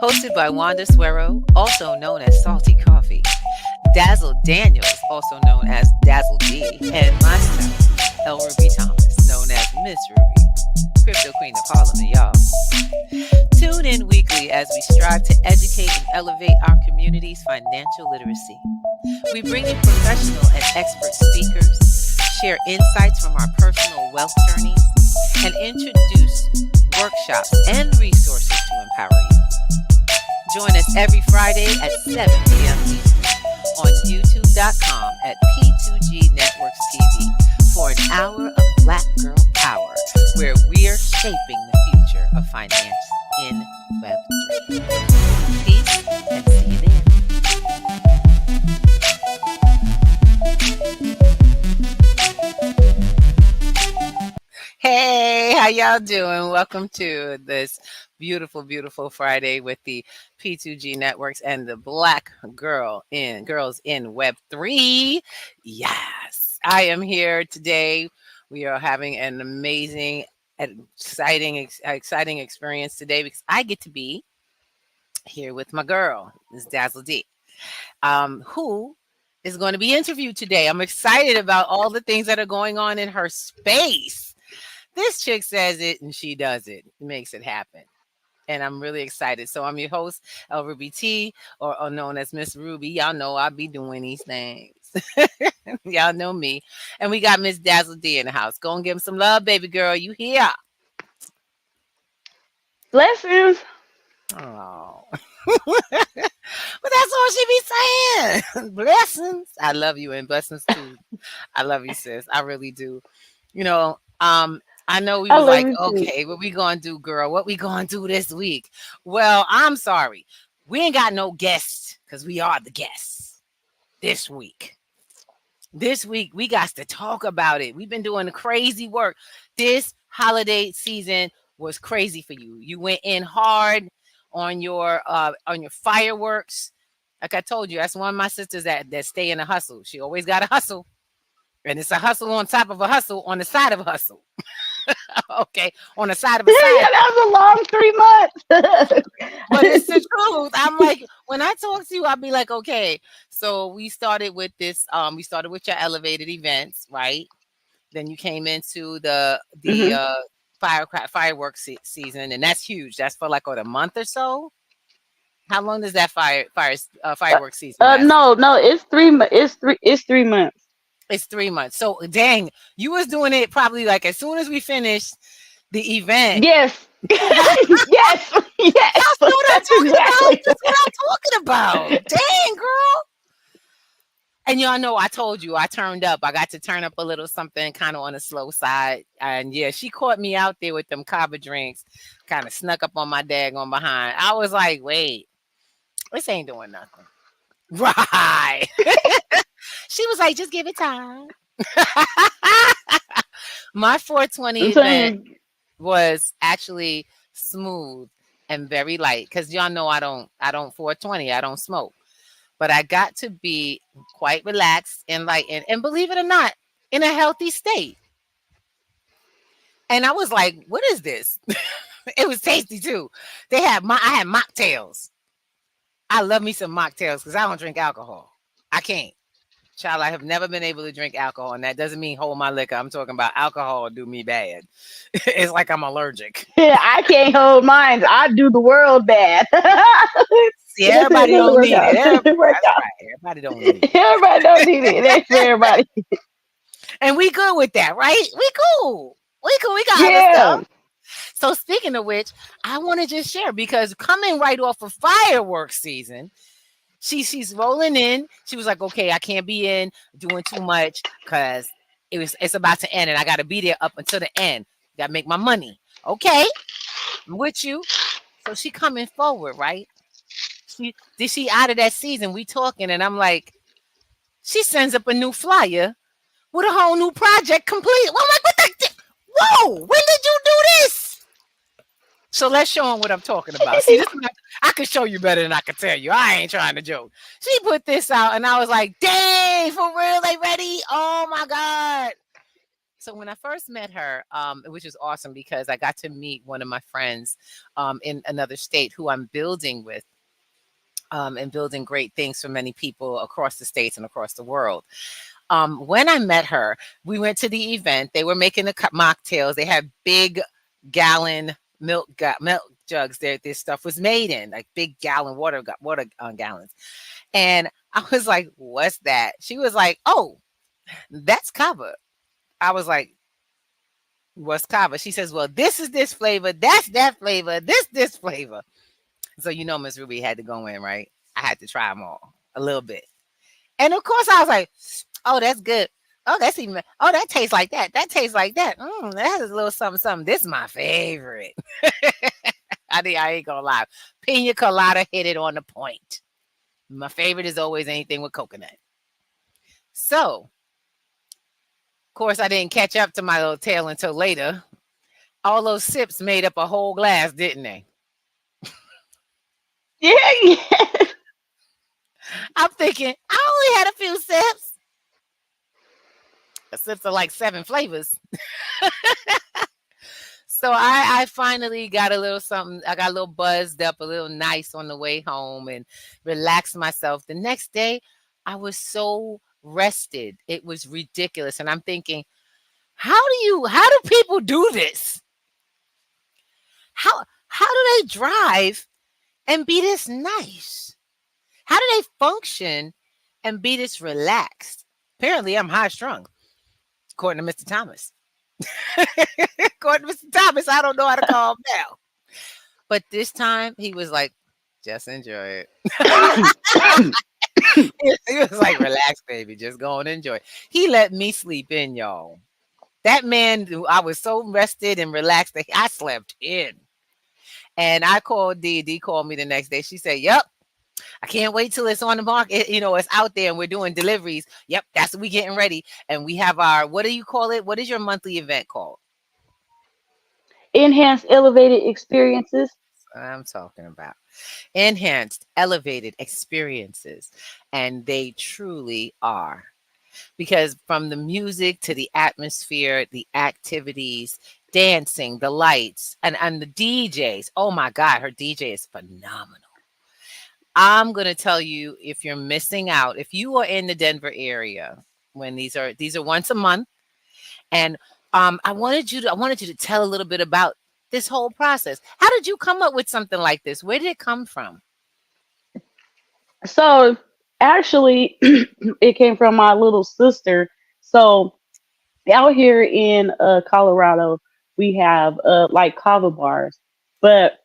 Hosted by Wanda SUERO, also known as Salty Coffee, Dazzle Daniels, also known as Dazzle D, and myself, ELRUBY Thomas, known as Miss Ruby, Crypto Queen of Harlem, y'all. Tune in weekly as we strive to educate and elevate our community's financial literacy. We bring you professional and expert speakers, share insights from our personal wealth journeys, and introduce workshops and resources to empower you. Join us every Friday at 7 p.m. Eastern on youtube.com at P2G Networks TV for an hour of Black Girl Power, where we're shaping the future of finance in Web3. Peace and see you there. Hey, how y'all doing? Welcome to this beautiful Friday with the P2G Networks and the Black Girls in Web3. Yes, I am here today. We are having an amazing, exciting experience today because I get to be here with my girl, Ms. Dazzle D, who is going to be interviewed today. I'm excited about all the things that are going on in her space. This chick says it and she does it. Makes it happen. And I'm really excited. So I'm your host, ELRUBY T, or known as Miss Ruby. Y'all know I be doing these things. Y'all know me. And we got Miss Dazzle D in the house. Go and give him some love, baby girl. You here? Blessings. Oh. But that's all she be saying. Blessings. I love you and blessings too. I love you, sis. I really do. You know, I know we I was love like, you too. okay, what we gonna do, girl? What we gonna do this week? Well, I'm sorry. We ain't got no guests because we are the guests this week. This week, we got to talk about it. We've been doing crazy work. This holiday season was crazy for you. You went in hard on your fireworks. Like I told you, that's one of my sisters that stay in a hustle. She always got a hustle. And it's a hustle on top of a hustle on the side of a hustle. Okay, on the side of a Yeah, side. that was a long 3 months. But it's the truth. I'm like, when I talk to you, I'll be like, okay. So we started with this. We started with your elevated events, right? Then you came into the Mhm. fireworks season, and that's huge. That's for like a month or so. How long does that fireworks season last? No, it's 3. It's 3 months. It's 3 months. So dang, you was doing it probably like as soon as we finished the event. Yes. Yes. Y'all Yes. see what I'm That's talking about? exactly That's what I'm talking about. Dang, girl. And y'all know I told you I turned up. I got to turn up a little something kind of on the slow side. And yeah, she caught me out there with them kava drinks, kind of snuck up on my daggone behind. I was like, wait, this ain't doing nothing. Right. She was like, just give it time. My 420 I'm event telling you. was actually smooth and very light because y'all know I don't 420, I don't smoke, but I got to be quite relaxed and light and believe it or not, in a healthy state. And I was like, what is this? It was tasty too. I had mocktails. I love me some mocktails because I don't drink alcohol. I can't. Child, I have never been able to drink alcohol, and that doesn't mean hold my liquor. I'm talking about alcohol do me bad. It's like I'm allergic. I can't hold mine. I do the world bad. See, That's it. It everybody doesn't don't work need it. out. It doesn't work That's out. right. Everybody don't need it. Everybody don't need it. It ain't for everybody. And we good with that, right? We cool. We cool. We got other Yeah. stuff. So speaking of which, I want to just share because coming right off of fireworks season, she's rolling in. She was like, okay, I can't be in doing too much because it's about to end and I gotta be there up until the end. Gotta make my money. Okay, I'm with you. So she coming forward, right? She out of that season. We talking, and I'm like, she sends up a new flyer with a whole new project complete. I'm like, what the? Whoa! When did you do this? So let's show them what I'm talking about. See, I can show you better than I can tell you. I ain't trying to joke. She put this out, and I was like, dang, for real, they ready? Oh my God. So when I first met her, which was awesome because I got to meet one of my friends in another state who I'm building with, and building great things for many people across the states and across the world. When I met her, we went to the event. They were making the mocktails. They had big gallon milk jugs. There, this stuff was made in like big gallon water gallons. And I was like, "What's that?" She was like, "Oh, that's kava." I was like, "What's kava?" She says, "Well, this is this flavor. That's that flavor. This flavor." So Miss Ruby had to go in, right? I had to try them all a little bit. And of course, I was like, "Oh, that's good. Oh, that's even. Oh, that tastes like that. That tastes like that. That is a little something, something. This is my favorite." I ain't gonna lie. Pina colada hit it on the point. My favorite is always anything with coconut. So, of course, I didn't catch up to my little tail until later. All those sips made up a whole glass, didn't they? Yeah, yeah. I'm thinking, I only had a few sips. Sips are like 7 flavors. So I finally got a little something. I got a little buzzed up, a little nice on the way home and relaxed myself. The next day, I was so rested. It was ridiculous. And I'm thinking, how do people do this? How do they drive and be this nice? How do they function and be this relaxed? Apparently, I'm high strung, according to Mr. Thomas. According to Mr. Thomas, I don't know how to calm down. But this time he was like, just enjoy it. He was like, relax, baby. Just go and enjoy. He let me sleep in, y'all. That man, I was so rested and relaxed that I slept in. And I called D. D called me the next day. She said, "Yep, I can't wait till it's on the market. It's out there and we're doing deliveries. Yep, that's what we getting ready. And we have our, what do you call it? What is your monthly event called?" Enhanced elevated experiences. I'm talking about enhanced, elevated experiences. And they truly are. Because from the music to the atmosphere, the activities, dancing, the lights, and the DJs. Oh my God, her DJ is phenomenal. I'm going to tell you, if you're missing out, if you are in the Denver area, when these are once a month, and I wanted you to tell a little bit about this whole process. How did you come up with something like this? Where did it come from? So actually, it came from my little sister. So out here in Colorado, we have like kava bars, but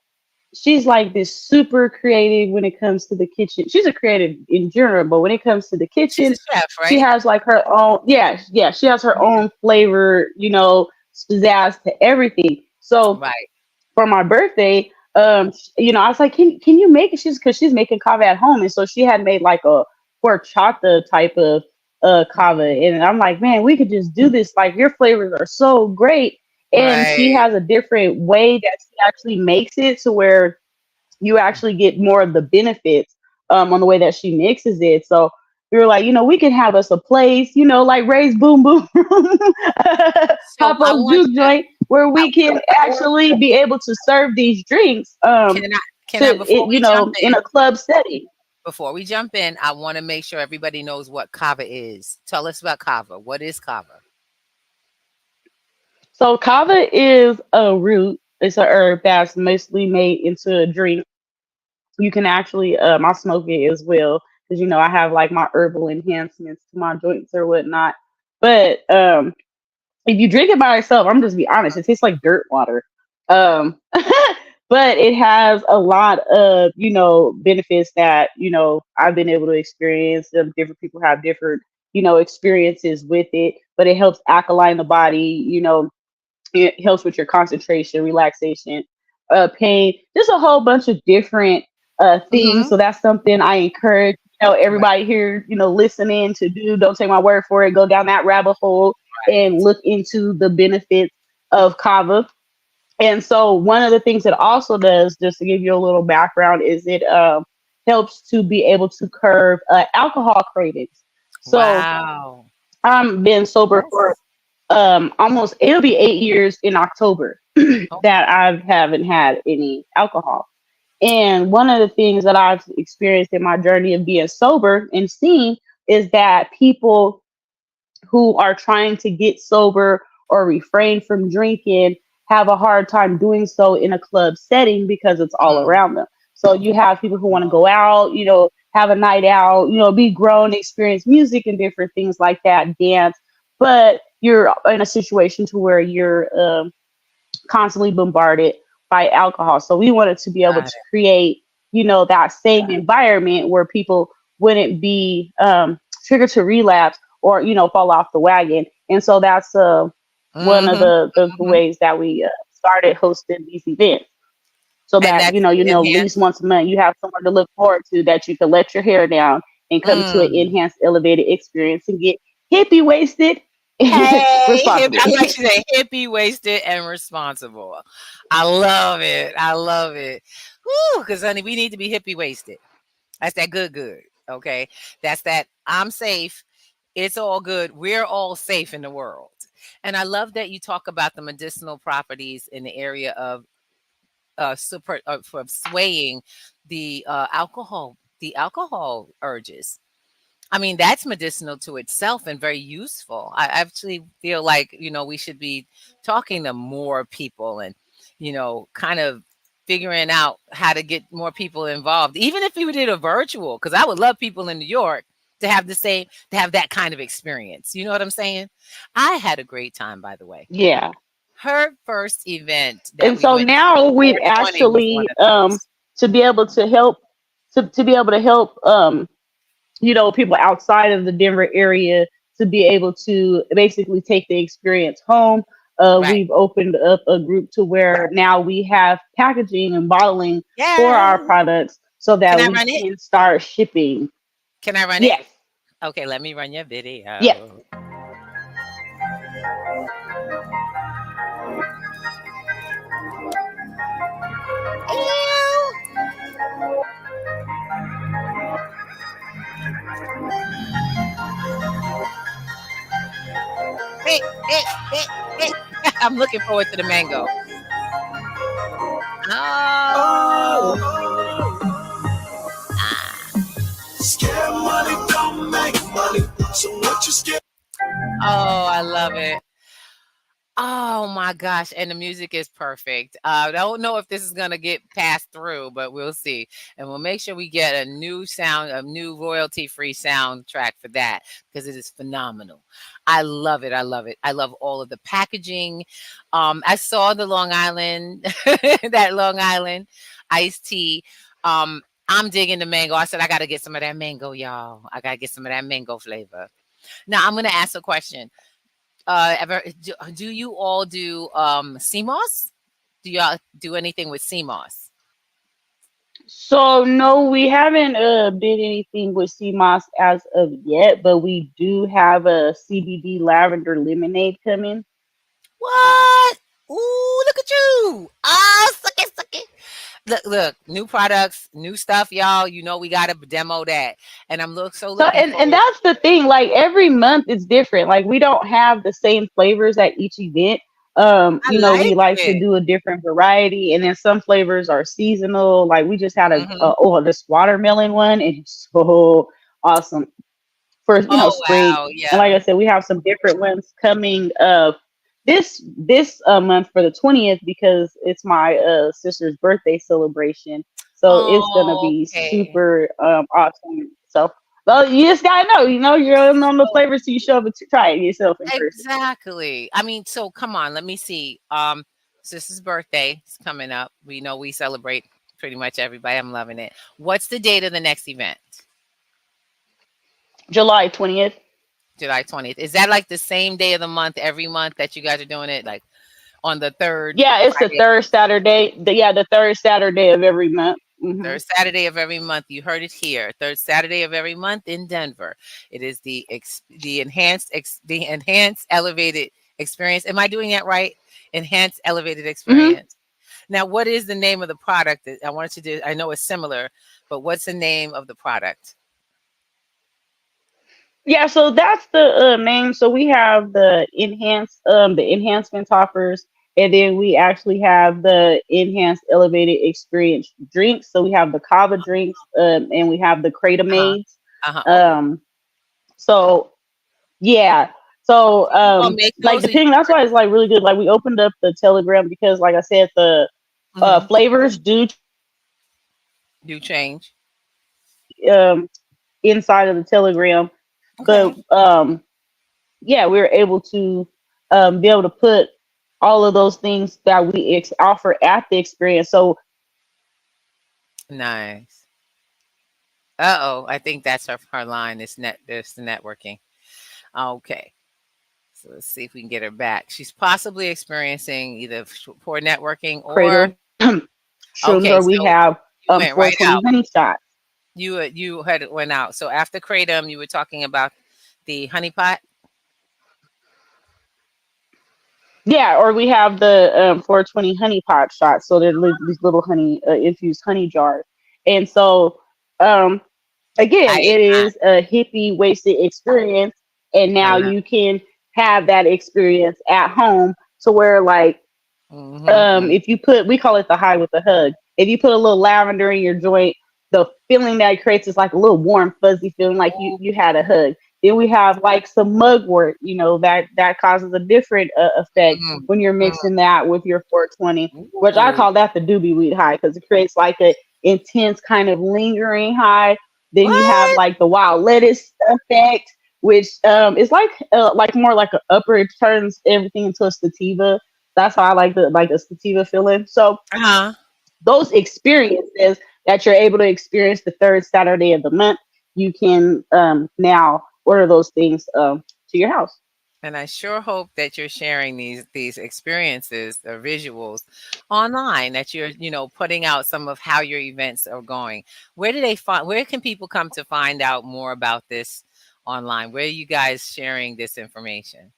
she's like this super creative when it comes to the kitchen. She's a creative in general, but when it comes to the She's a kitchen, chef, she right? has like her own. Yeah, yeah. She has her Yeah. own flavor, pizzazz to everything. So Right. for my birthday, I was like, can you make it? Because she's making kava at home, and so she had made like a horchata type of kava, and I'm like, man, we could just do this. Like your flavors are so great, and she Right. has a different way that she actually makes it to where you actually get more of the benefits on the way that she mixes it. So we were like, we can have us a place, like Ray's Boom Boom So Hot Folks Juke joint where we can actually be able to serve these drinks can I can to I it, in a club setting. before we jump in, I want to make sure everybody knows what kava is. Tell us about kava. What is kava? So kava is a root. It's a herb that's mostly made into a drink. You can actually, I smoke it as well because I have like my herbal enhancements to my joints or whatnot. But if you drink it by itself, I'm just be honest, it tastes like dirt water. Um, but it has a lot of benefits that I've been able to experience. Different people have different experiences with it, but it helps alkaline the body. It helps with your concentration, relaxation, pain, just a whole bunch of different things. Mm-hmm. So that's something I encourage Right. everybody here listening to do. Don't take my word for it. Go down that rabbit hole and look into the benefits of kava. And so one of the things it also does, just to give you a little background, is it helps to be able to curb alcohol cravings. So Wow. I'm been sober for almost, it'll be 8 years in October Oh, that I haven't had any alcohol. And one of the things that I've experienced in my journey of being sober and seeing is that people who are trying to get sober or refrain from drinking have a hard time doing so in a club setting because it's all mm, around them. So you have people who want to oh, go out, have a night out, be grown, experience music and different things like that, dance, but you're in a situation to where you're constantly bombarded by alcohol. So we wanted to be able got to it. create, that same environment where people wouldn't be triggered to relapse or, fall off the wagon. And so that's one of Mm-hmm. the Hmm. ways that we started hosting these events. So And that, that's the at least enhanced. once a month, you have somewhere to look forward to that you can let your hair down and come to an Mm. enhanced elevated experience and get hippie wasted Hey, I responsibly. like you say hippie, wasted, and responsible. I love it. I love it. Whoo, because honey, we need to be hippie wasted. That's that good, good. Okay. That's that I'm safe. It's all good. We're all safe in the world. And I love that you talk about the medicinal properties in the area of super for swaying the alcohol urges. I mean, that's medicinal to itself and very useful. I actually feel like, we should be talking to more people and, kind of figuring out how to get more people involved, even if we did a virtual, because I would love people in New York to have that kind of experience. You know what I'm saying? I had a great time, by the way. Yeah. Her first event that And we so went to now for we've 420 was one actually of those. to be able to help to be able to help people outside of the Denver area to be able to basically take the experience home. Right. We've opened up a group to where now we have packaging and bottling for Yeah. our products so Can that I we run it? can start shipping. Can I run it? Yes, Okay, let me run your yes. video. Ew. Hey, hey, hey, hey. I'm looking forward to the mango. Oh. Ah. Scare money don't make money. So what you scared? Oh, I love it. Oh my gosh, and the music is perfect. I don't know if this is gonna get passed through, but we'll see. And we'll make sure we get a new royalty-free soundtrack for that because it is phenomenal. I love it. I love it. I love all of the packaging. I saw the Long Island, that Long Island iced tea. I'm digging the mango. I said I got to get some of that mango, y'all. I got to get some of that mango flavor. Now I'm gonna ask a question. Ever do you all do CMOS? Do y'all do anything with CMOS? So no, we haven't did anything with CMOS as of yet, but we do have a CBD lavender lemonade coming. What? Ooh, look at you! Ah, suck it, suck it. Look, look, new products, new stuff, y'all. You know we gotta demo that, and So looking and forward. that's the thing. Like every month is different. Like we don't have the same flavors at each event. I We like like to it. do a different variety, and then some flavors are seasonal. Like we just had Hmm. this watermelon one, and it's so awesome for Oh spring. wow, And like yeah. I said, we have some different ones coming this month for the 20th because it's my sister's birthday celebration. So it's gonna Oh, be okay. super awesome. So well, you just gotta know, you're on the So flavors, so you show up and try it yourself in person. exactly. I mean, so come on, let me see. Sister's birthday is coming up. We know we celebrate pretty much everybody. I'm loving it. What's the date of the next event? July 20th. July 20th. Is that like the same day of the month every month that you guys are doing it? Like on the third Yeah, it's the Friday, third Saturday. The third Saturday of every month. third Saturday of every month. You heard it here. Third Saturday of every month in Denver. It is the enhanced elevated experience. Am I doing that right? Enhanced elevated Hmm. experience. Now, what is the name of the product that I wanted to do? I know it's similar, but what's the name of the product? Yeah, so that's the name. So we have the enhancement toppers, and then we actually have the enhanced elevated experience drinks. So we have the kava drinks, and we have the Kratom Uh-huh. maids. Uh-huh. Oh, Um, so yeah, so you gonna make like those or you depending, that's why it's like really good. Like we opened up the Telegram because, like I said, the mm-hmm. flavors do Do change? inside of the Telegram, but Okay. yeah, we were able to be able to put all of those things that we offer at the experience. So Nice. Uh-oh, I think that's her line. It's the networking. Okay. So let's see if we can get her back. She's possibly experiencing either poor networking or Kratom shrooms, okay, or we so have you went right 420 out. honey shots. You had went out. So after kratom, you were talking about the honey pot. Yeah, or we have the 420 honey pot shots. So they're these little honey infused honey jars. And so um, I again, it ate is a hippie wasted experience, and now mine. you can have that experience at home to where like Mm-hmm. if you put, we call it the high with the hug. If you put a little lavender in your joint, the feeling that it creates is like a little warm, fuzzy feeling, like you had a hug. Then we have like some mugwort, that causes a different effect when you're Mm-hmm. mixing that with your 420, which I Ooh. call that the doobie weed high because it creates like a intense kind of lingering high. Then you have What? like the wild lettuce effect, which is like more like a upper. It turns everything into a sativa. That's how I like the sativa feeling. So Uh-huh. those experiences that you're able to experience the third Saturday of the month, you can now order those things to your house. And I sure hope that you're sharing these experiences or visuals online, that you're, putting out some of how your events are going. Where can people come to find out more about this online? Where are you guys sharing this information?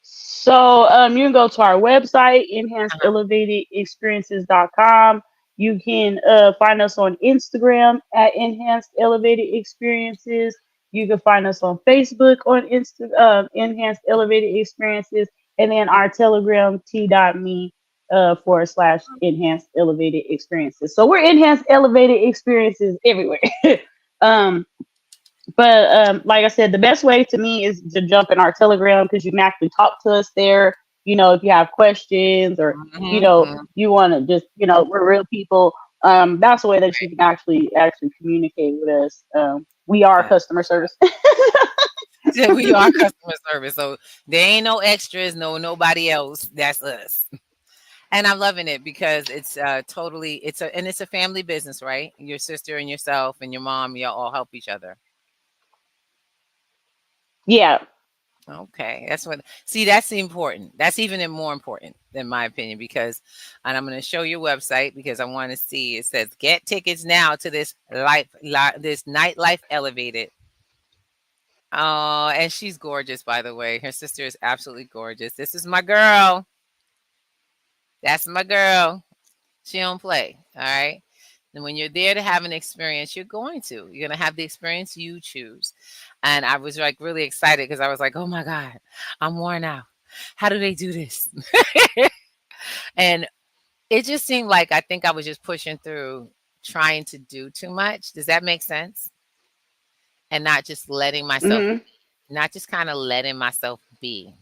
So you can go to our website, Uh-huh. enhancedelevatedexperiences.com. You can find us on Instagram at Enhanced Elevated Experiences. You can find us on Facebook on Enhanced Elevated Experiences, and then our Telegram t.me / Enhanced Elevated Experiences. So we're Enhanced Elevated Experiences everywhere. um, but like I said, the best way to me is to jump in our Telegram because you can actually talk to us there. If you have questions or Mhm, mhm. you want to just we're real people. That's the way that you can actually communicate with us. We are Yeah. customer service. Yeah, we are customer service, so there ain't no extras, no nobody else. That's us. And I'm loving it because it's totally it's a family business, right? Your sister and yourself and your mom, y'all all help each other. Yeah. Okay, that's important. That's even more important than my opinion because, and I'm going to show your website because I want to see. It says get tickets now to this nightlife elevated. Oh, and she's gorgeous, by the way. Her sister is absolutely gorgeous. This is my girl. That's my girl. She don't play. All right. And when you're there to have an experience, you're going to. You're going to have the experience you choose. And I was like really excited because I was like, oh my God, I'm worn out. How do they do this? And it just seemed like I think I was just pushing through, trying to do too much. Does that make sense? And Hmm. not just kind of letting myself be.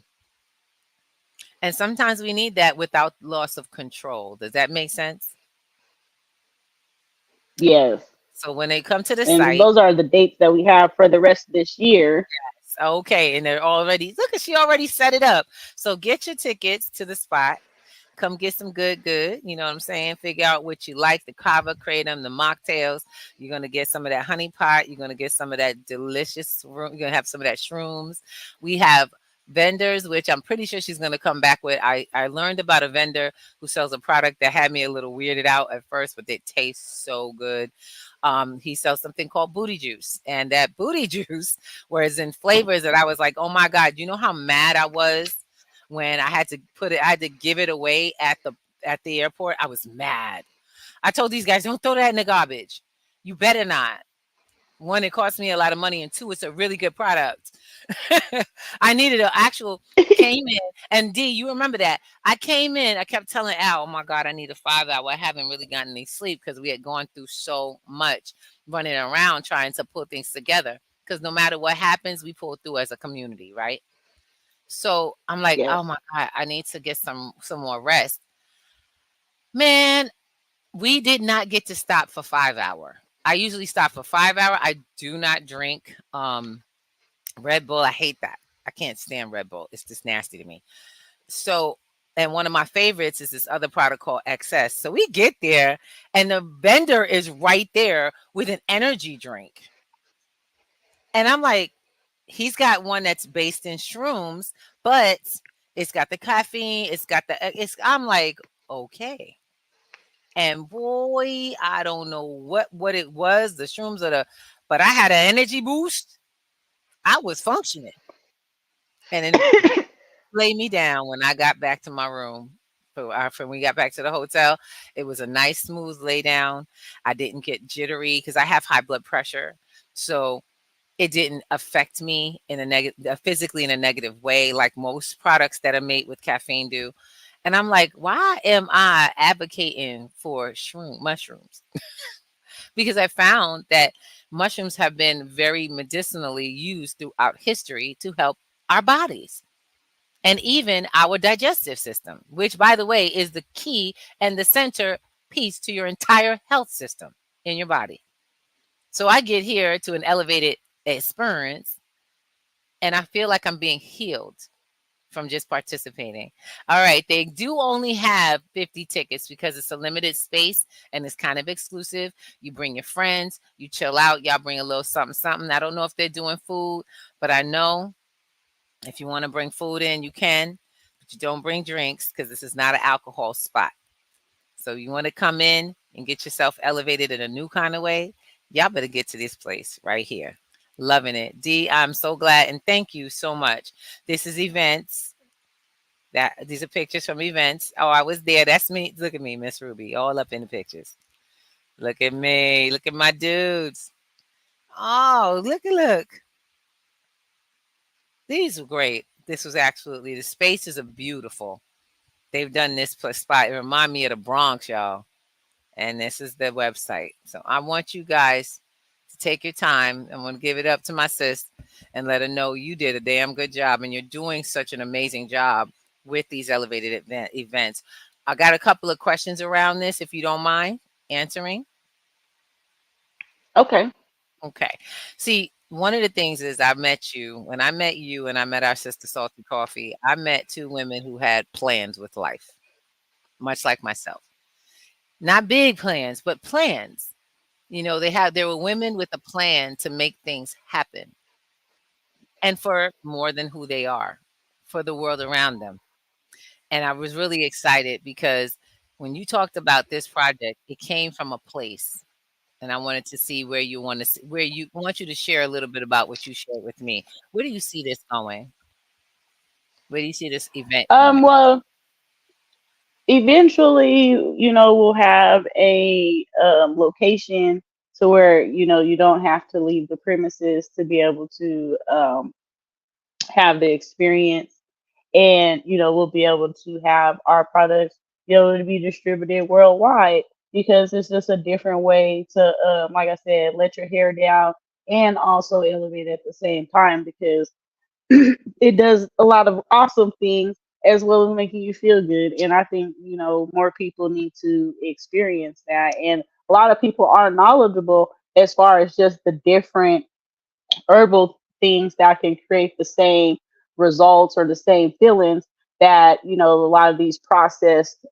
And sometimes we need that without loss of control. Does that make sense? Yes. So when they come to the And site, those are the dates that we have for the rest of this year. okay, and they're already look at she already set it up. So get your tickets to the spot. Come get some good. You know what I'm saying? Figure out what you like, the kava kratom, the mocktails. You're gonna get some of that honey pot. You're gonna get some of that delicious. You're gonna have some of that shrooms. We have vendors, which I'm pretty sure she's gonna come back with. I learned about a vendor who sells a product that had me a little weirded out at first, but it tastes so good. He sells something called booty juice, and that booty juice, whereas in flavors that I was like, oh my god, you know how mad I was when I had to I had to give it away at the airport. I was mad. I told these guys, don't throw that in the garbage. You better not. One, it cost me a lot of money, and two, it's a really good product. I needed an actual came in, and D, you remember that. I came in, I kept telling Al, oh my God, I need a 5 hour. I haven't really gotten any sleep because we had gone through so much running around trying to put things together. Because no matter what happens, we pull through as a community, right? So I'm like, oh Yes. my God, I need to get some more rest. Man, we did not get to stop for 5 hour. I usually stop for 5 hour. I do not drink Red Bull. I hate that. I can't stand Red Bull. It's just nasty to me. So, and one of my favorites is this other product called XS. So we get there, and the vendor is right there with an energy drink. And I'm like, he's got one that's based in shrooms, but it's got the caffeine, it's got it's I'm like, okay. And boy, I don't know what it was, the shrooms or but I had an energy boost. I was functioning. And then lay me down when I got back to my room. So when we got back to the hotel, it was a nice smooth lay down. I didn't get jittery because I have high blood pressure. So it didn't affect me in a negative, physically in a negative way, like most products that are made with caffeine do. And I'm like, why am I advocating for mushrooms? Because I found that mushrooms have been very medicinally used throughout history to help our bodies and even our digestive system, which, by the way, is the key and the center piece to your entire health system in your body. So I get here to an elevated experience and I feel like I'm being healed from just participating. All right, they do only have 50 tickets because it's a limited space and it's kind of exclusive. You bring your friends, you chill out, y'all bring a little something, something. I don't know if they're doing food, but I know if you want to bring food in, you can, but you don't bring drinks because this is not an alcohol spot. So you want to come in and get yourself elevated in a new kind of way, y'all better get to this place right here. Loving it. D, I'm so glad and thank you so much. This is events. These are pictures from events. Oh, I was there. That's me. Look at me, Miss Ruby, all up in the pictures. Look at me. Look at my dudes. Oh, look. These are great. This was absolutely, the spaces are beautiful. They've done this spot. It remind me of the Bronx, y'all. And this is the website. So I want you guys to take your time. I'm going to give it up to my sis and let her know you did a damn good job. And you're doing such an amazing job with these elevated events. I got a couple of questions around this, if you don't mind answering. Okay. Okay. See, one of the things is I met you. When I met you and I met our sister Salty Coffee, I met two women who had plans with life, much like myself. Not big plans, but plans. There were women with a plan to make things happen and for more than who they are, for the world around them. And I was really excited because when you talked about this project, it came from a place. And I wanted to see where you want to see, where you I want you to share a little bit about what you shared with me. Where do you see this going? Where do you see this event going? Well, eventually, we'll have a location to where you don't have to leave the premises to be able to have the experience, and we'll be able to have our products be able to be distributed worldwide because it's just a different way to, like I said, let your hair down and also elevate at the same time because it does a lot of awesome things as well as making you feel good. And I think, more people need to experience that. And a lot of people aren't knowledgeable as far as just the different herbal things that can create the same results or the same feelings that, a lot of these processed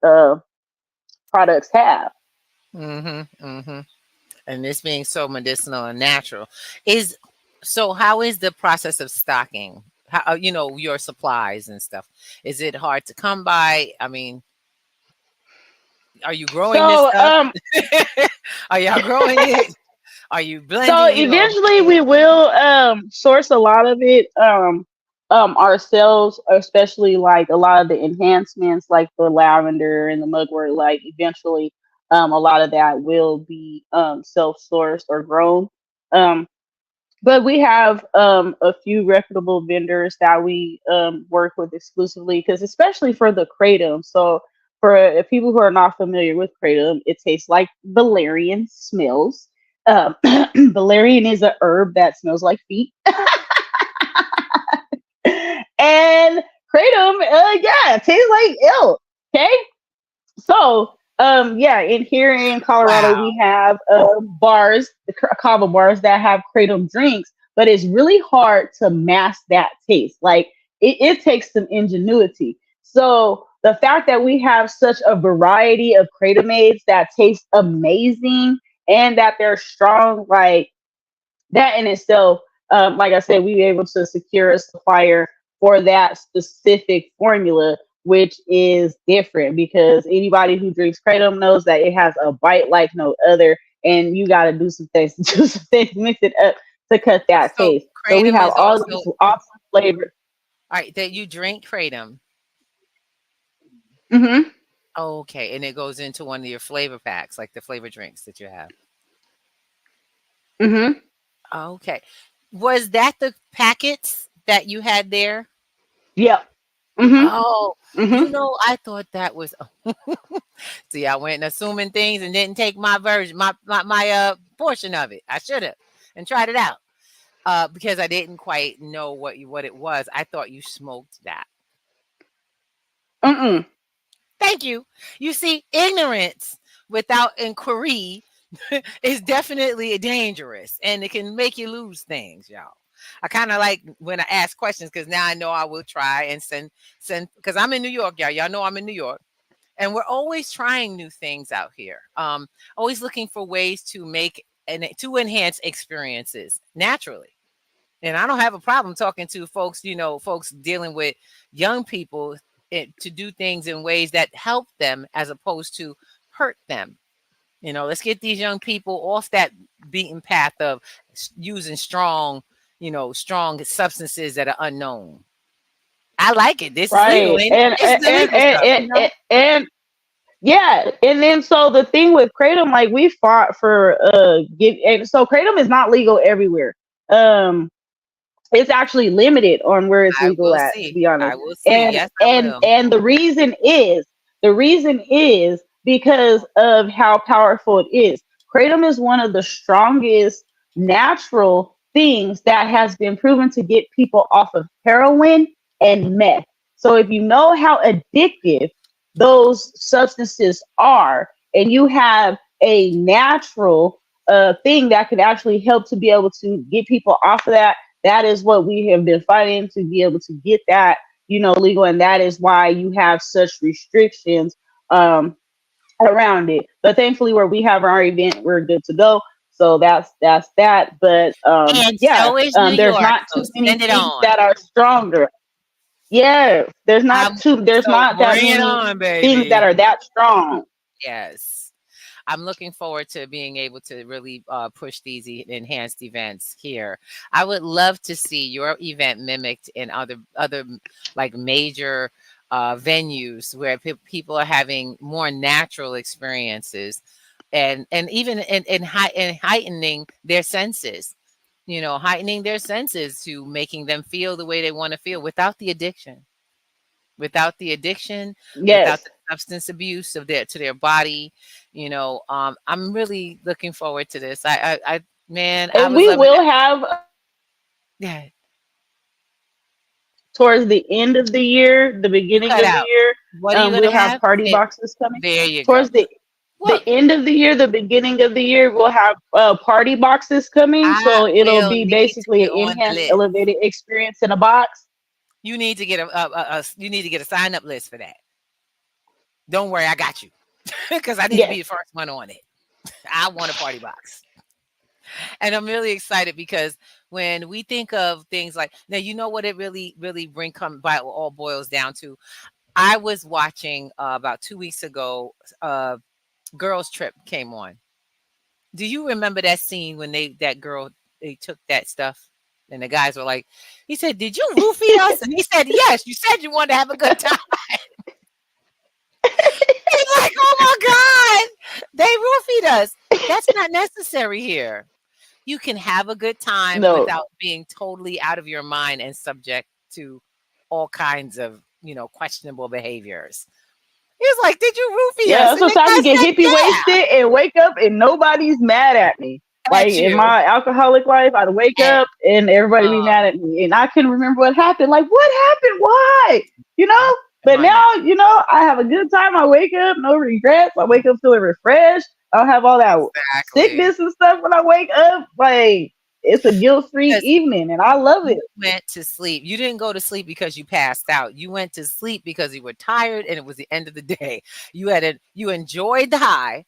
products have. Mm-hmm. Mm-hmm. And this being so medicinal and natural is so. How is the process of stocking? How your supplies and stuff? Is it hard to come by? I mean, are you growing this So, stuff? Are y'all growing it? Are you So blending? eventually we will source a lot of it ourselves, especially like a lot of the enhancements like the lavender and the mugwort, like eventually a lot of that will be self sourced or grown. But we have a few reputable vendors that we work with exclusively, because especially for the kratom. So for people who are not familiar with kratom, it tastes like valerian smells. Valerian is a herb that smells like feet. And kratom, yeah, it tastes like ill. Okay, so, yeah, in here in Colorado, Wow. we have bars, the kava bars that have kratom drinks, but it's really hard to mask that taste. Like it takes some ingenuity. So the fact that we have such a variety of kratom aids that taste amazing and that they're strong, like that in itself, like I said, we were able to secure a supplier for that specific formula, which is different because anybody who drinks kratom knows that it has a bite like no other, and you got to do some things, do some things, mix it up to cut that So taste. So we kratom have is all also these awesome flavors. all right that you drink kratom. Hmm. Okay, and it goes into one of your flavor packs, like the flavor drinks that you have. Hmm. Okay. Was that the packets that you had there? Yep. Hmm. Oh, Hmm. I thought that was see, I went assuming things and didn't take my version, my portion of it. I should have and tried it out. Because I didn't quite know what it was. I thought you smoked that. Mm-mm. Thank you. You see, ignorance without inquiry is definitely dangerous and it can make you lose things, y'all. I kind of like when I ask questions because now I know I will try and send because I'm in New York, y'all. Y'all know I'm in New York. And we're always trying new things out here. Always looking for ways to make and to enhance experiences naturally. And I don't have a problem talking to folks, folks dealing with young people to do things in ways that help them as opposed to hurt them. Let's get these young people off that beaten path of using strong substances that are unknown. I like it. This is legal, Right. ain't it? And This is the and legal and, stuff, and, and, and yeah, and then so the thing with kratom, like we fought for give, and so kratom is not legal everywhere. Um, it's actually limited on where it's I legal will at, to see. be honest. I will see. And Yes, I and will. and the reason is because of how powerful it is. Kratom is one of the strongest natural things that has been proven to get people off of heroin and meth. So if you know how addictive those substances are, and you have a natural thing that could actually help to be able to get people off of that, that is what we have been fighting to be able to get that, legal. And that is why you have such restrictions um, around it. But thankfully, where we have our event, we're good to go. So that's that. But And yeah, so is New there's York. not So too many send it things on. that are stronger. Yeah, there's So not that bring it many on, things that baby. are that strong. Yes. I'm looking forward to being able to really push these enhanced events here. I would love to see your event mimicked in other like major venues where people are having more natural experiences, and even in heightening their senses. Heightening their senses to making them feel the way they want to feel without the addiction, without Yes, the substance abuse of their to their body. I'm really looking forward to this. Man, I and was we loving will it. have Yeah, towards the end of the year, the you beginning cut of the out. year, What are you we'll gonna have have? party boxes coming. There you go. Towards the Look, end of the year, the beginning of the year, we'll have party boxes coming. I So it'll will be need to basically get an on the enhanced, list. elevated experience in a box. You need to get a sign up list for that. Don't worry, I got you because I need to be Yes. the first one on it. I want a party box. And I'm really excited because when we think of things like now, you know what it really bring come by all boils down to. I was watching about 2 weeks ago. Girls Trip came on. Do you remember that scene when they took that stuff and the guys were like, he said, "Did you roofie us?" And he said, "Yes, you said you wanted to have a good time." He's like, "Oh my god, they roofied us." That's not necessary here. you can have a good time No. without being totally out of your mind and subject to all kinds of, questionable behaviors. He was like, "Did you roofie Yeah, us?" And the sometimes guy you get said, hippie "Yeah, wasted and wake up and nobody's mad at me. Like at in you." my alcoholic life, I'd wake And, up and everybody be uh, mad at me, and I couldn't remember what happened. Like, what happened? Why? You know. come But on now. now, I have a good time. I wake up, no regrets. I wake up feeling refreshed. I don't have all that Exactly. sickness and stuff when I wake up. Like, it's a guilt-free Because evening, and I love it. you went to sleep. You didn't go to sleep because you passed out. You went to sleep because you were tired and it was the end of the day. You enjoyed the high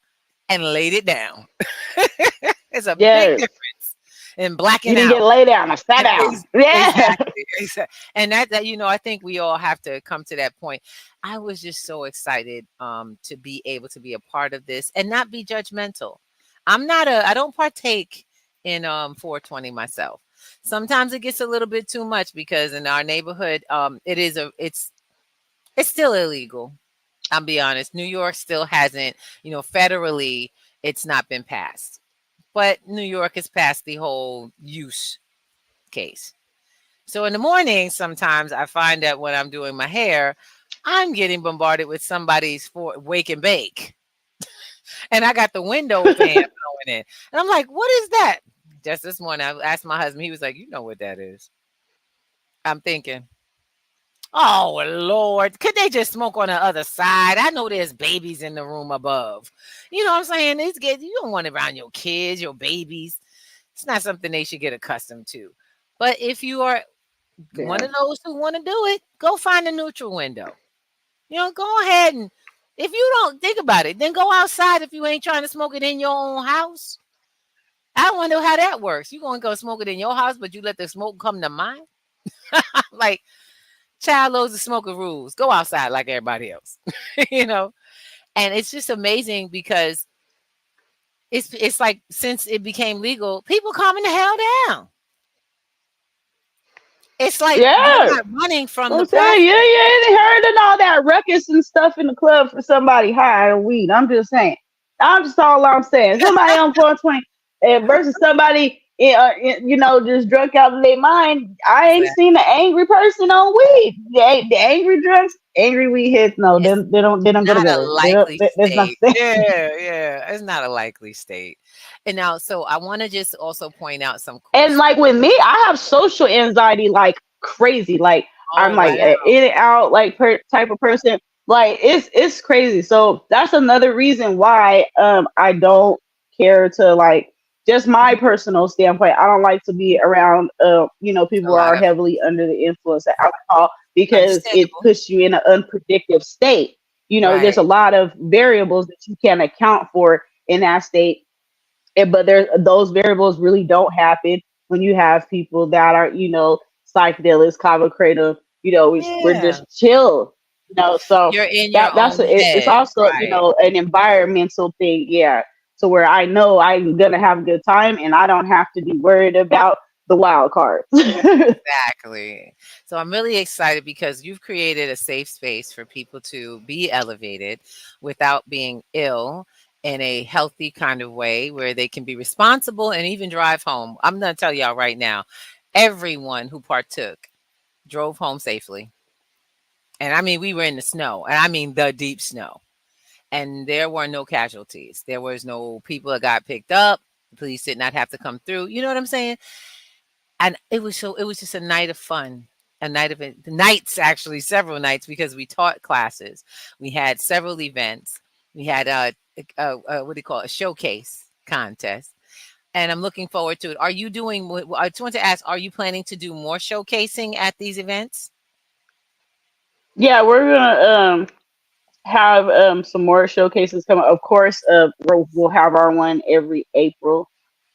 and laid it down. It's a big Yes, difference in you blacking didn't get out. lay down. I sat And down. Yeah. exactly, and I think we all have to come to that point. I was just so excited, to be able to be a part of this and not be judgmental. I don't partake in, 420 myself. Sometimes it gets a little bit too much because in our neighborhood, it's still illegal. I'll be honest. New York still hasn't, federally, it's not been passed. But New York has passed the whole use case. So in the morning, sometimes I find that when I'm doing my hair, I'm getting bombarded with somebody's for wake and bake. And I got the window fan blowing in. And I'm like, what is that? Just this morning, I asked my husband, he was like, you know what that is. I'm thinking, oh Lord, could they just smoke on the other side? I know there's babies in the room above. You know what I'm saying? You don't want it around your kids, your babies. It's not something they should get accustomed to. But if you are one Yeah. of those who want to do it, go find a neutral window. Go ahead and if you don't think about it, then go outside if you ain't trying to smoke it in your own house. I wonder how that works. You gonna go smoke it in your house, but you let the smoke come to mine? Like child loads of smoker rules. Go outside like everybody else. you know? And it's just amazing because it's like since it became legal, people calming the hell down. It's like you're Yeah. not running from the I'm saying, yeah, process. yeah, they heard and all that ruckus and stuff in the club for somebody high on weed. I'm just saying. I'm just all I'm saying. Somebody on 420 versus somebody, just drunk out of their mind. I ain't Exactly. seen an angry person on weed. The angry drunks, angry weed heads. No, It's they don't go not a together. likely There's state. nothing. Yeah, yeah. It's not a likely state. And now, so I want to just also point out some cool And like stuff. with me, I have social anxiety like crazy. Like I'm Oh, like wow. a in and out like type of person. Like it's crazy. So that's another reason why I don't care to like just my Mhm. personal standpoint. I don't like to be around people A who lot are of heavily under the influence of alcohol because it understandable. puts you in an unpredictable state. There's Right. a lot of variables that you can't account for in that state, but there those variables really don't happen when you have people that are psychedelics, kava kratom. We're Yeah. just chill. So You're in your that's own it's head. also Right. an environmental thing. Yeah. So where I know I'm gonna have a good time and I don't have to be worried about the wild cards. Exactly. So I'm really excited because you've created a safe space for people to be elevated without being ill in a healthy kind of way where they can be responsible and even drive home. I'm going to tell y'all right now, everyone who partook drove home safely. And I mean, we were in the snow, and I mean the deep snow. And there were no casualties. There was no people that got picked up. The police did not have to come through. You know what I'm saying? And it was just a night of fun, a night of it nights, actually, several nights because we taught classes. We had several events. We had what do you call it? A showcase contest. And I'm looking forward to it. Are you doing I just want to ask, are you planning to do more showcasing at these events? Yeah, we're gonna have some more showcases coming. Of course, we'll have our one every April.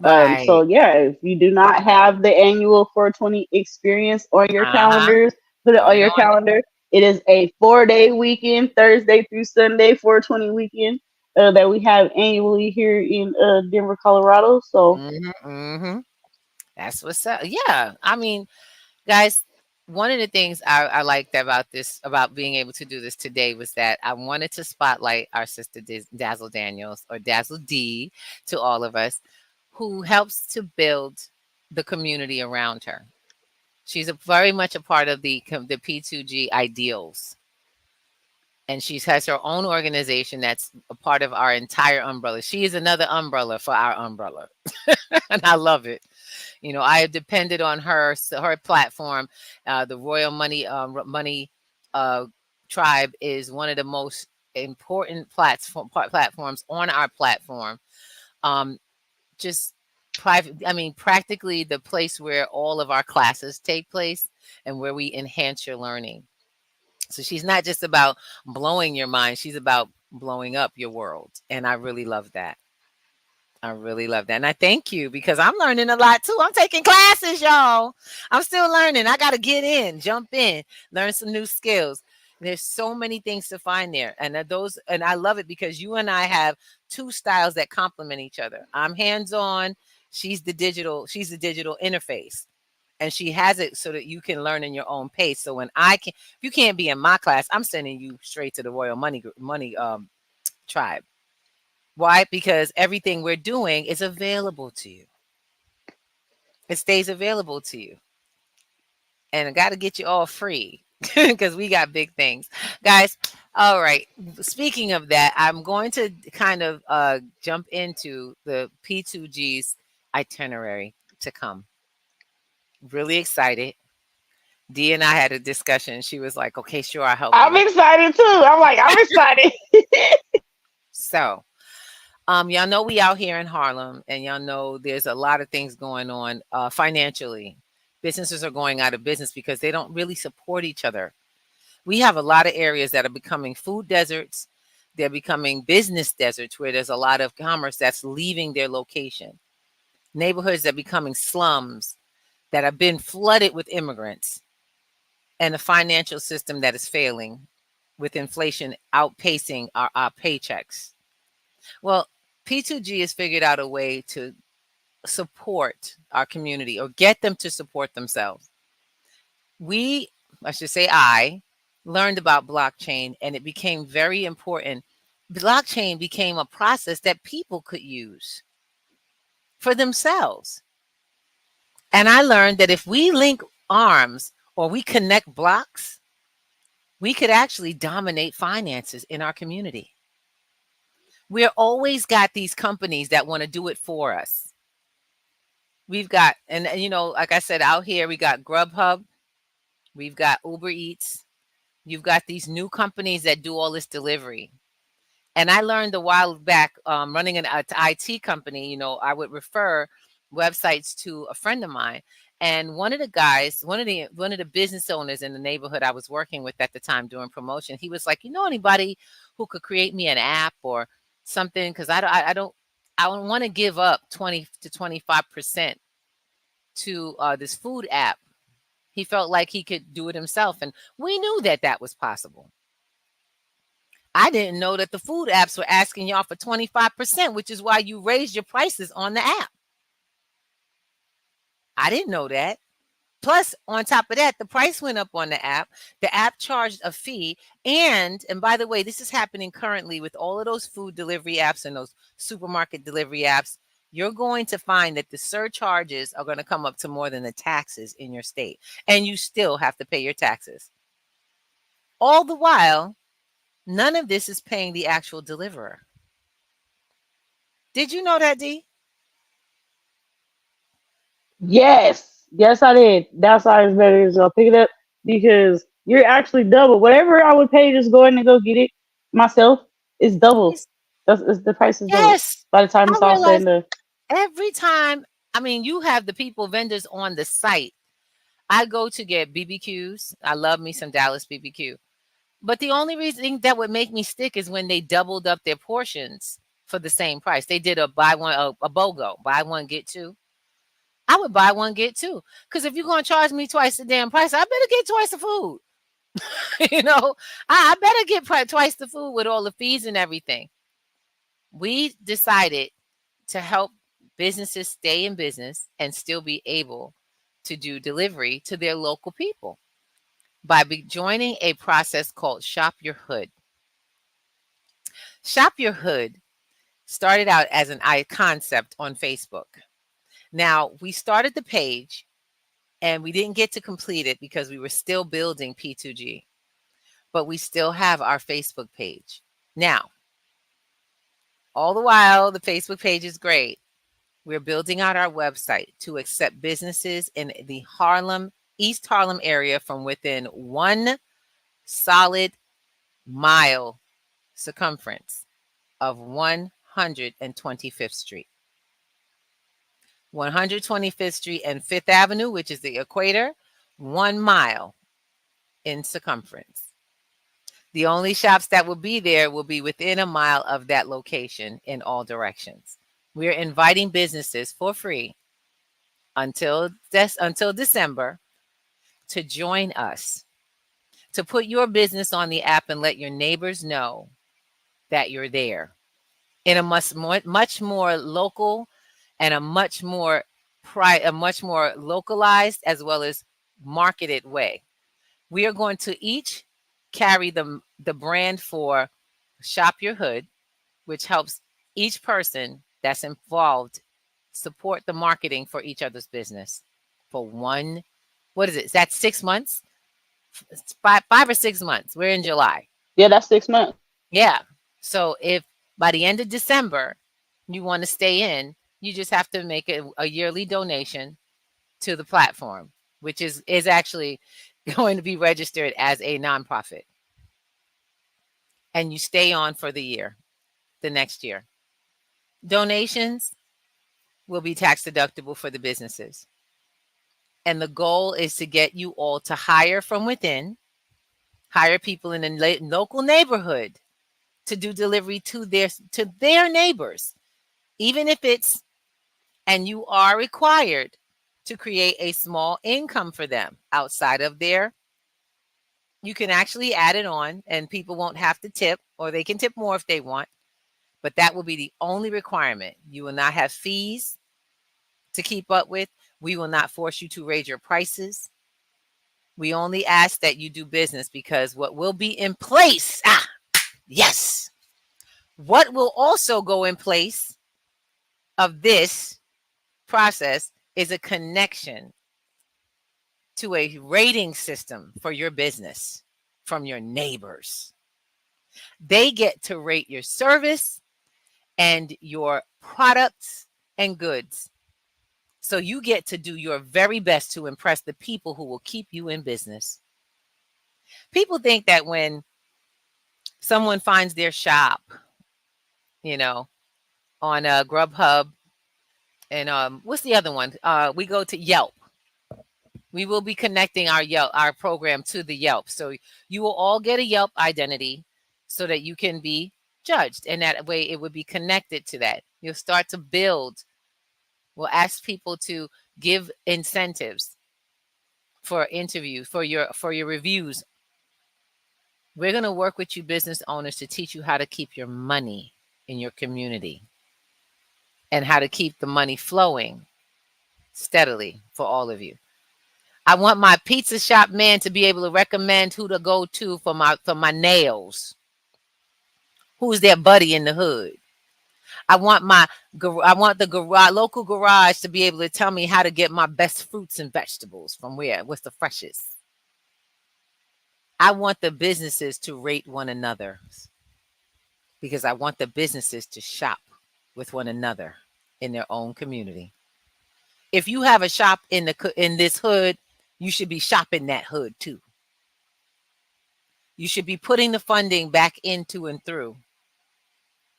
So Right. yeah, if you do not have the annual 420 experience on your Uh-huh. calendars, put it Put on it your on it. calendar. It is a 4-day weekend, Thursday through Sunday, 420 weekend that we have annually here in Denver, Colorado. So Mhm, mhm. That's what's up. Yeah. I mean, guys, one of the things I liked about this, about being able to do this today, was that I wanted to spotlight our sister Dazzle Daniels, or Dazzle D, to all of us, who helps to build the community around her. She's very much a part of the P2G ideals, and she has her own organization that's a part of our entire umbrella. She is another umbrella for our umbrella, and I love it. I have depended on her, her platform. The Royal Money uh, Tribe is one of the most important platforms on our platform. Um, just private, I mean, practically the place where all of our classes take place and where we enhance your learning. So she's not just about blowing your mind, she's about blowing up your world. And I really love that. I really love that. And I thank you because I'm learning a lot too. I'm taking classes, y'all. I'm still learning. I got to get in, jump in, learn some new skills. There's so many things to find there. And I love it because you and I have two styles that complement each other. I'm hands-on, she's the digital interface. And she has it so that you can learn in your own pace. So if you can't be in my class, I'm sending you straight to the Royal Money Tribe. Why? Because everything we're doing is available to you. It stays available to you. And I got to get you all free because we got big things. Guys, all right. Speaking of that, I'm going to kind of jump into the P2G's itinerary to come. Really excited. Dee and I had a discussion. She was like, okay, sure, I'll help I'm you. excited too. I'm like, I'm excited. So, y'all know we out here in Harlem, and y'all know there's a lot of things going on financially. Businesses are going out of business because they don't really support each other. We have a lot of areas that are becoming food deserts. They're becoming business deserts where there's a lot of commerce that's leaving their location. Neighborhoods that are becoming slums that have been flooded with immigrants, and a financial system that is failing with inflation outpacing our paychecks. Well, P2G has figured out a way to support our community or get them to support themselves. We, I should say, I learned about blockchain and it became very important. Blockchain became a process that people could use for themselves. And I learned that if we link arms or we connect blocks, we could actually dominate finances in our community. We're always got these companies that want to do it for us. We've got, and like I said, out here, we got Grubhub, we've got Uber Eats, you've got these new companies that do all this delivery. And I learned a while back, running an IT company, I would refer websites to a friend of mine. And one of the guys, one of the business owners in the neighborhood I was working with at the time doing promotion, he was like, anybody who could create me an app or something? Because I don't want to give up 20 to 25% to this food app. He felt like he could do it himself, and we knew that that was possible. I didn't know that the food apps were asking y'all for 25%, which is why you raised your prices on the app. I didn't know that. Plus, on top of that, the price went up on the app. The app charged a fee. And by the way, this is happening currently with all of those food delivery apps and those supermarket delivery apps. You're going to find that the surcharges are going to come up to more than the taxes in your state. And you still have to pay your taxes. All the while, none of this is paying the actual deliverer. Did you know that, Dee? Yes, yes, I did. That's why it's better to pick it up because you're actually double. Whatever I would pay just going to go get it myself is double. Yes. The price is double Yes. by the time I it's all said realize and done. every time, I mean, you have the vendors on the site. I go to get BBQs. I love me some Dallas BBQ. But the only reason that would make me stick is when they doubled up their portions for the same price. They did a buy one, a BOGO, buy one, get two. I would buy one, get two. Because if you're going to charge me twice the damn price, I better get twice the food. you know, I better get twice the food with all the fees and everything. We decided to help businesses stay in business and still be able to do delivery to their local people by joining a process called Shop Your Hood. Shop Your Hood Started out as an I concept on Facebook. Now, we started the page and we didn't get to complete it because we were still building P2G, but we still have our Facebook page. Now, all the while, the Facebook page is great. We're building out our website to accept businesses in the Harlem, East Harlem area from within 1 solid mile circumference of 125th Street. 125th Street and 5th Avenue, which is the equator, 1 mile in circumference. The only shops that will be there will be within a mile of that location in all directions. We are inviting businesses for free until December to join us, to put your business on the app and let your neighbors know that you're there in a much more local and a much more localized as well as marketed way. We are going to each carry the brand for Shop Your Hood, which helps each person that's involved support the marketing for each other's business for what is it? That's 6 months? It's 5 or 6 months. We're in July. Yeah, that's 6 months. Yeah. So if by the end of December you want to stay in, you just have to make a yearly donation to the platform, which is actually going to be registered as a nonprofit. And you stay on for the next year. Donations will be tax deductible for the businesses. And the goal is to get you all to hire from within, hire people in the local neighborhood to do delivery to their neighbors, even if it's, and you are required to create a small income for them outside of their, you can actually add it on and people won't have to tip, or they can tip more if they want, but that will be the only requirement. You will not have fees to keep up with. We will not force you to raise your prices. We only ask that you do business, because what will be in place, yes, what will also go in place of this process is a connection to a rating system for your business from your neighbors. They get to rate your service and your products and goods. So you get to do your very best to impress the people who will keep you in business. People think that when someone finds their shop, you know, on Grubhub and what's the other one? We go to Yelp. We will be connecting our program to the Yelp. So you will all get a Yelp identity so that you can be judged. And that way it would be connected to that. You'll start to build. We'll ask people to give incentives for interviews, for your reviews. We're going to work with you business owners to teach you how to keep your money in your community and how to keep the money flowing steadily for all of you. I want my pizza shop man to be able to recommend who to go to for my nails. Who's their buddy in the hood? I want the local garage to be able to tell me how to get my best fruits and vegetables from what's the freshest. I want the businesses to rate one another, because I want the businesses to shop with one another in their own community. If you have a shop in this hood, you should be shopping that hood too. You should be putting the funding back into and through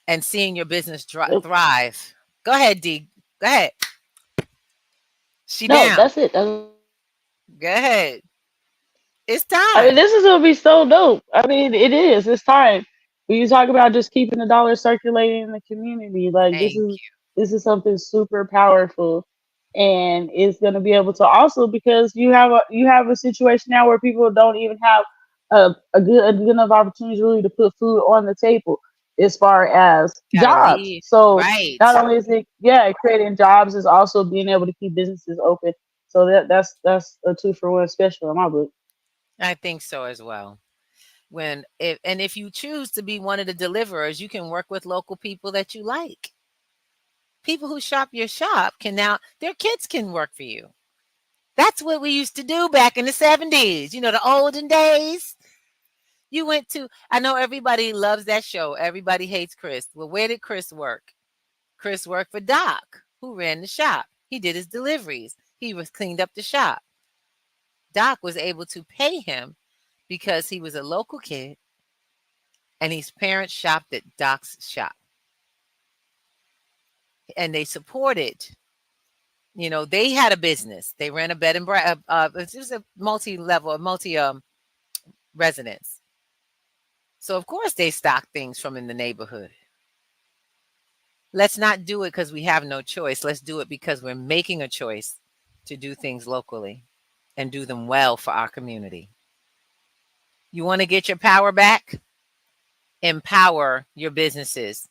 and seeing your business thrive. Go ahead, D. Go ahead. She No, down. that's it. Go ahead. It's I mean, time. this is gonna be so dope. I mean, it is. It's time. When you talk about just keeping the dollar circulating in the community, like Thank this is something super powerful, and it's gonna be able to also, because you have a situation now where people don't even have a good enough opportunity really to put food on the table as far as you. Gotta jobs. leave. So Right. not only is it, yeah, creating jobs, is also being able to keep businesses open. So that's a two for one special in my book. I think so as well. If you choose to be one of the deliverers, you can work with local people that you like. People who shop your shop can now, their kids can work for you. That's what we used to do back in the 70s, the olden days. You went to, I know everybody loves that show. Everybody hates Chris. Well, where did Chris work? Chris worked for Doc, who ran the shop. He did his deliveries. He was cleaned up the shop. Doc was able to pay him because he was a local kid and his parents shopped at Doc's shop. And they supported, they had a business. They ran a bed and breakfast. It was a multi-level, residence. So of course they stock things from in the neighborhood. Let's not do it because we have no choice. Let's do it because we're making a choice to do things locally and do them well for our community. You want to get your power back? Empower your businesses.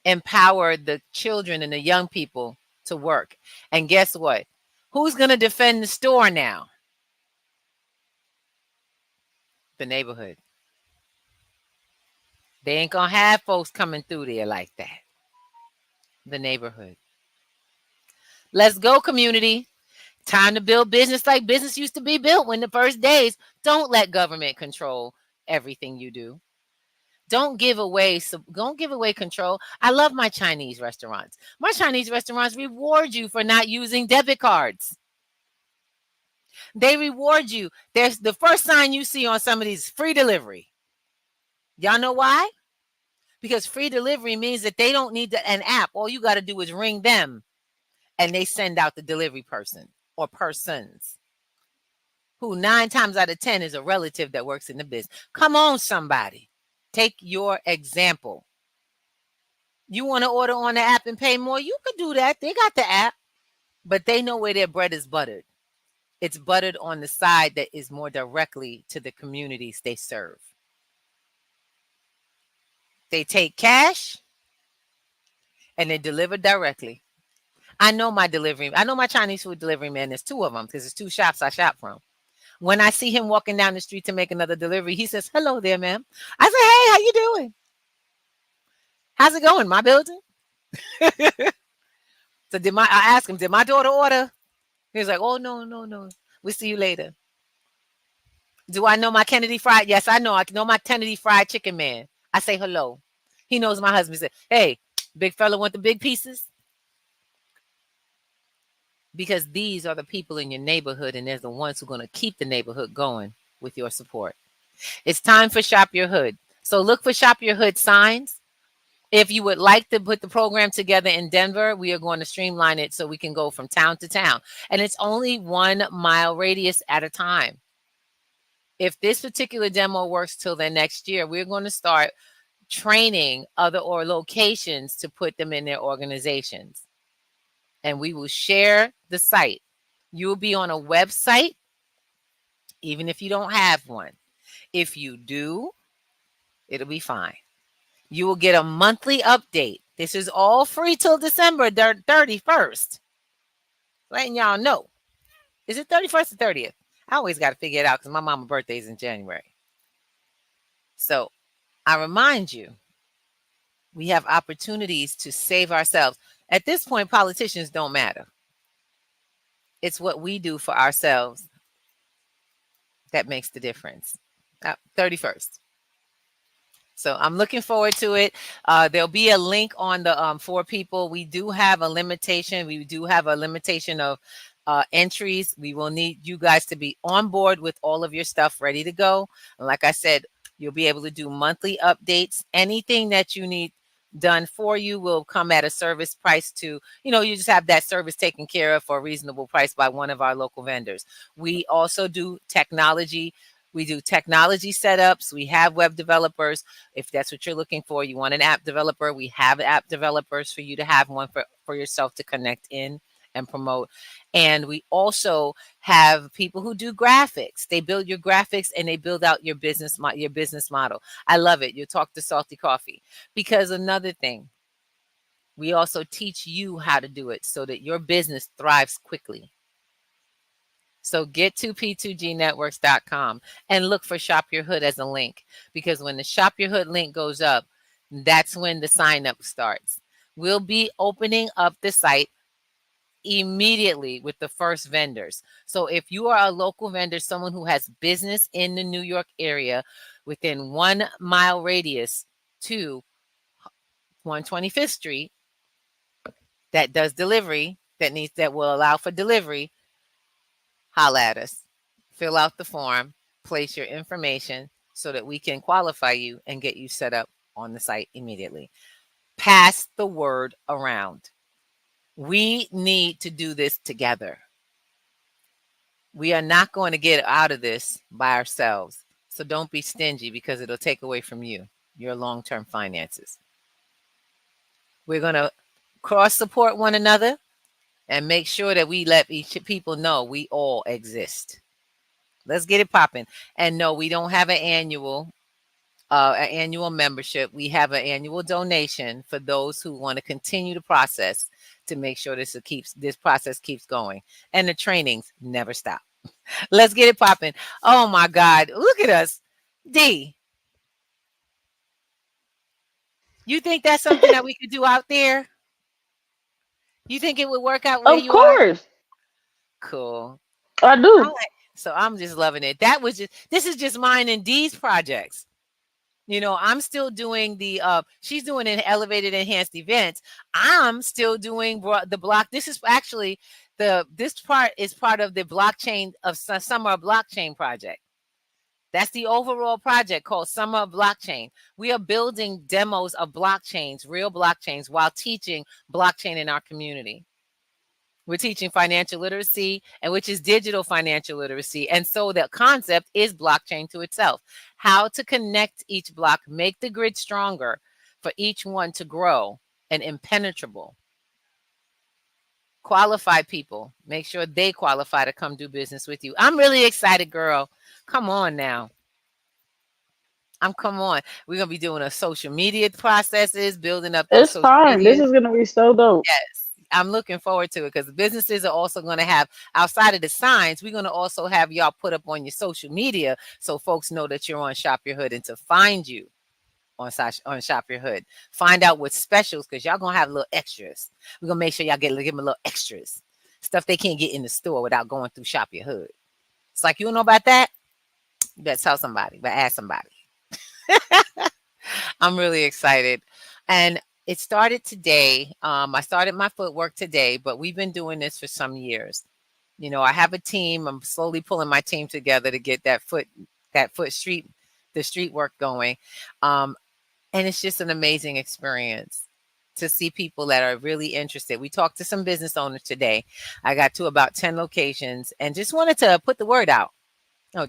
Empower the children and the young people to work. And guess what? Who's going to defend the store now? The neighborhood. They ain't going to have folks coming through there like that. The neighborhood. Let's go, community. Time to build business like business used to be built when the first days. Don't let government control everything you do. Don't give away control. I love my Chinese restaurants. My Chinese restaurants reward you for not using debit cards. They reward you. There's the first sign you see on some of these free delivery. Y'all know why? Because free delivery means that they don't need an app. All you got to do is ring them and they send out the delivery person or persons who 9 times out of 10 is a relative that works in the business. Come on, somebody. Take your example. You want to order on the app and pay more? You could do that. They got the app, but they know where their bread is buttered. It's buttered on the side that is more directly to the communities they serve. They take cash and they deliver directly. I know my Chinese food delivery man. There's 2 of them because there's 2 shops I shop from. When I see him walking down the street to make another delivery, he says, "Hello there, ma'am." I say, "Hey, how you doing? How's it going? My building?" So I asked him, "Did my daughter order?" He was like, "Oh, no. We'll see you later." Do I know my Kennedy Fried? Yes, I know. I know my Kennedy Fried Chicken man. I say hello. He knows my husband. He said, "Hey, big fella, want the big pieces?" Because these are the people in your neighborhood, and they're the ones who are going to keep the neighborhood going with your support. It's time for Shop Your Hood. So look for Shop Your Hood signs. If you would like to put the program together in Denver, we are going to streamline it so we can go from town to town. And it's only 1 mile radius at a time. If this particular demo works till the next year, we're going to start training other locations to put them in their organizations. And we will share the site. You will be on a website, even if you don't have one. If you do, it'll be fine. You will get a monthly update. This is all free till December 31st. Letting y'all know. Is it 31st or 30th? I always got to figure it out because my mama's birthday is in January. So I remind you, we have opportunities to save ourselves. At this point, politicians don't matter. It's what we do for ourselves that makes the difference. 31st. So I'm looking forward to it. There'll be a link on the for people. We do have a limitation. We do have a limitation of entries. We will need you guys to be on board with all of your stuff ready to go. And like I said, you'll be able to do monthly updates. Anything that you need done for you will come at a service price to, you just have that service taken care of for a reasonable price by one of our local vendors. We also do technology. We do technology setups. We have web developers. If that's what you're looking for, you want an app developer, we have app developers for you to have one for yourself to connect in and promote. And we also have people who do graphics. They build your graphics and they build out your business model. I love it. You talk to Salty Coffee. Because another thing, we also teach you how to do it so that your business thrives quickly. So get to p2gnetworks.com and look for Shop Your Hood as a link, because when the Shop Your Hood link goes up, that's when the sign up starts. We'll be opening up the site immediately with the first vendors. So if you are a local vendor, someone who has business in the New York area within 1 mile radius to 125th Street that does delivery, that will allow for delivery, holla at us. Fill out the form, place your information so that we can qualify you and get you set up on the site immediately. Pass the word around. We need to do this together. We are not going to get out of this by ourselves. So don't be stingy, because it'll take away from you, your long-term finances. We're going to cross support one another and make sure that we let each people know we all exist. Let's get it popping. And no, we don't have an annual membership. We have an annual donation for those who want to continue the process to make sure this process keeps going. And the trainings never stop. Let's get it popping. Oh my God. Look at us. D, you think that's something that we could do out there? You think it would work out where Of you are? course, Cool. I I do. like, so I'm just loving it. This is just mine and D's projects. I'm still doing she's doing an elevated enhanced events. I'm still doing the block. This is actually this part is part of the blockchain of summer blockchain project. That's the overall project called Summer of Blockchain. We are building demos of blockchains, real blockchains, while teaching blockchain in our community. We're teaching financial literacy, and which is digital financial literacy. And so the concept is blockchain to itself. How to connect each block, make the grid stronger for each one to grow and impenetrable. Qualify people. Make sure they qualify to come do business with you. I'm really excited, girl. Come on now. Come on. We're gonna be doing a social media processes, building up those It's social time. This medias. is gonna be so dope. Yes, I'm looking forward to it, because the businesses are also going to have, outside of the signs, we're going to also have y'all put up on your social media so folks know that you're on Shop Your Hood, and to find you on Shop Your Hood. Find out what's specials, because y'all going to have little extras. We're going to make sure y'all give them a little extras. Stuff they can't get in the store without going through Shop Your Hood. It's like, you don't know about that? You better tell somebody, but ask somebody. I'm really excited. And it started today. I started my footwork today, but we've been doing this for some years. I have a team. I'm slowly pulling my team together to get the street work going. And it's just an amazing experience to see people that are really interested. We talked to some business owners today. I got to about 10 locations and just wanted to put the word out.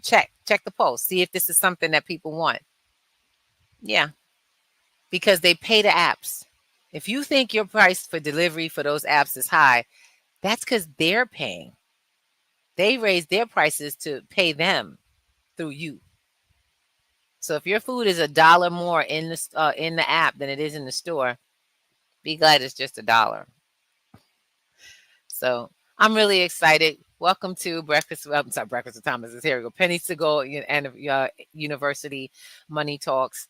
Check the post, see if this is something that people want. Yeah, because they pay the apps. If you think your price for delivery for those apps is high, that's because they're paying. They raise their prices to pay them through you. So if your food is $1 more in the app than it is in the store, be glad it's just $1. So I'm really excited. Welcome to Breakfast. I'm sorry, Breakfast with Thomas is here. We go. Pennies to Go and University Money Talks.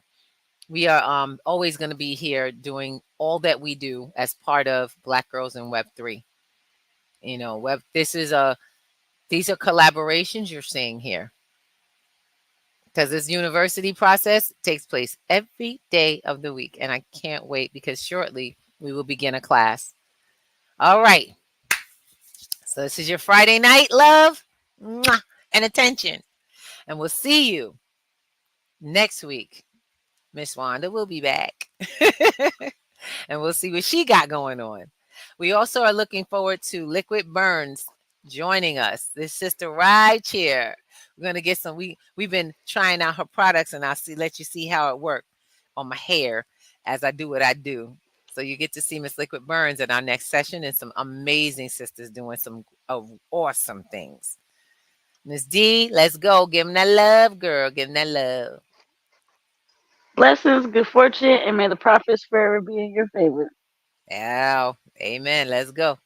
We are always going to be here doing all that we do as part of Black Girls in Web3. These are collaborations you're seeing here, because this university process takes place every day of the week, and I can't wait, because shortly we will begin a class. All right. So this is your Friday night, love. Mwah, and attention. And we'll see you next week. Miss Wanda will be back. And we'll see what she got going on. We also are looking forward to Liquid Burns joining us. This sister right here. We're gonna get some. We've been trying out her products, and let you see how it worked on my hair as I do what I do. So you get to see Miss Liquid Burns in our next session, and some amazing sisters doing some awesome things. Miss D, let's go. Give them that love, girl. Give them that love. Blessings, good fortune, and may the profits forever be in your favor. Yeah. Amen. Let's go.